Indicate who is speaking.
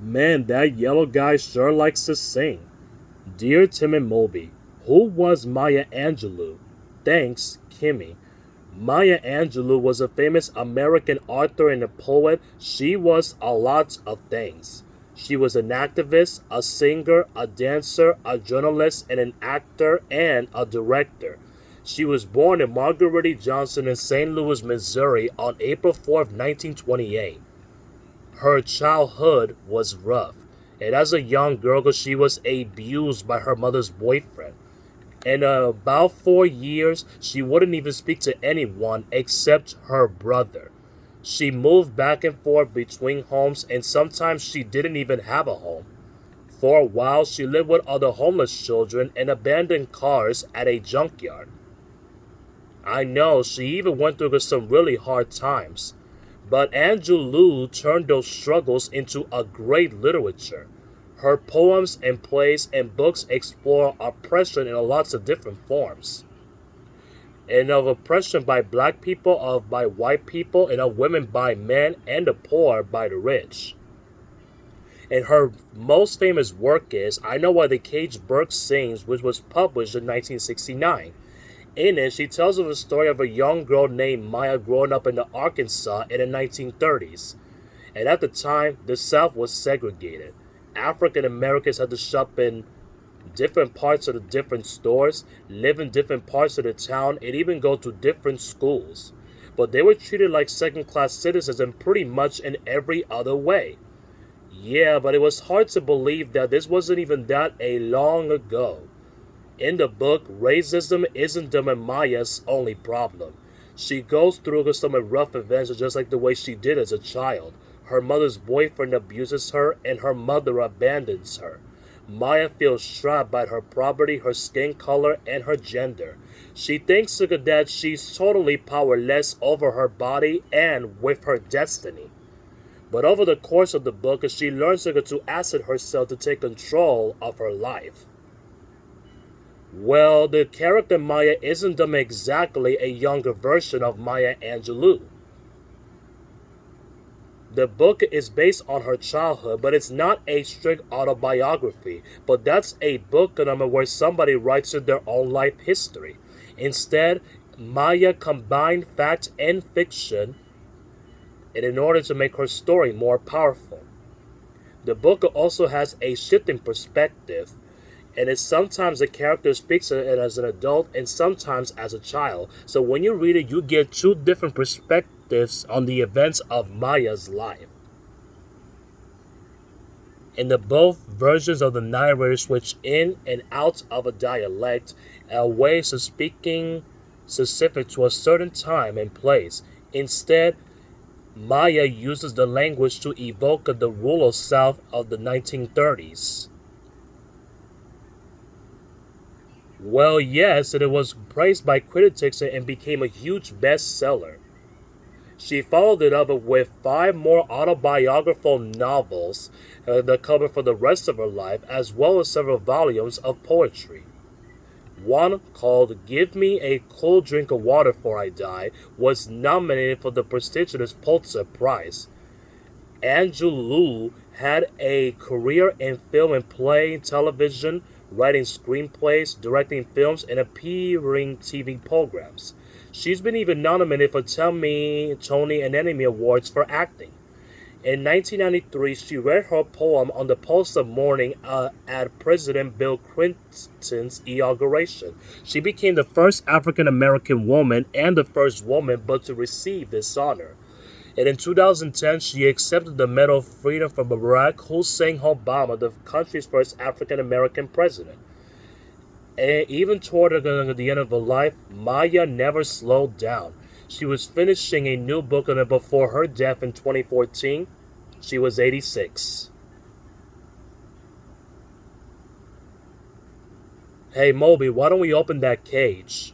Speaker 1: Man, that yellow guy sure likes to sing. Dear Tim and Moby, who was Maya Angelou? Thanks, Kimmy. Maya Angelou was a famous American author and a poet. She was a lot of things. She was an activist, a singer, a dancer, a journalist, and an actor and a director. She was born in Margaret E. Johnson in St. Louis, Missouri on April 4th, 1928. Her childhood was rough, and as a young girl, she was abused by her mother's boyfriend. In about 4 years, she wouldn't even speak to anyone except her brother. She moved back and forth between homes, and sometimes she didn't even have a home. For a while, she lived with other homeless children in abandoned cars at a junkyard. I know she even went through some really hard times. But Angelou turned those struggles into a great literature. Her poems and plays and books explore oppression in lots of different forms. And of oppression by black people, of by white people, and of women by men, and the poor by the rich. And her most famous work is I Know Why the Caged Bird Sings, which was published in 1969. In it, she tells of the story of a young girl named Maya growing up in Arkansas in the 1930s. And at the time, the South was segregated. African Americans had to shop in different parts of the different stores, live in different parts of the town, and even go to different schools. But they were treated like second class citizens in pretty much in every other way. Yeah, but it was hard to believe that this wasn't even that a long ago. In the book, racism isn't Maya's only problem. She goes through some rough events just like the way she did as a child. Her mother's boyfriend abuses her and her mother abandons her. Maya feels trapped by her property, her skin color, and her gender. She thinks that she's totally powerless over her body and with her destiny. But over the course of the book, she learns to asset herself to take control of her life. Well, the character Maya isn't exactly a younger version of Maya Angelou. The book is based on her childhood, but it's not a strict autobiography. But that's a book where somebody writes in their own life history. Instead, Maya combined fact and fiction in order to make her story more powerful. The book also has a shifting perspective, and it's sometimes the character speaks it as an adult and sometimes as a child. So when you read it, you get two different perspectives on the events of Maya's life. In the both versions of the narrator switch in and out of a dialect, ways of speaking specific to a certain time and place. Instead, Maya uses the language to evoke the rural South of the 1930s. Well, yes, and it was praised by critics and became a huge bestseller. She followed it up with five more autobiographical novels that cover for the rest of her life, as well as several volumes of poetry. One called Give Me a Cool Drink of Water Before I Die was nominated for the prestigious Pulitzer Prize. Angelou had a career in film and play, television, writing screenplays, directing films, and appearing TV programs. She's been even nominated for Tony, and Emmy Awards for acting. In 1993, she read her poem on the pulse of morning at President Bill Clinton's inauguration. She became the first African American woman and the first woman but to receive this honor. And in 2010, she accepted the Medal of Freedom from Barack Hussein Obama, the country's first African American president. And even toward the end of her life, Maya never slowed down. She was finishing a new book on it before her death in 2014. She was 86. Hey Moby, why don't we open that cage?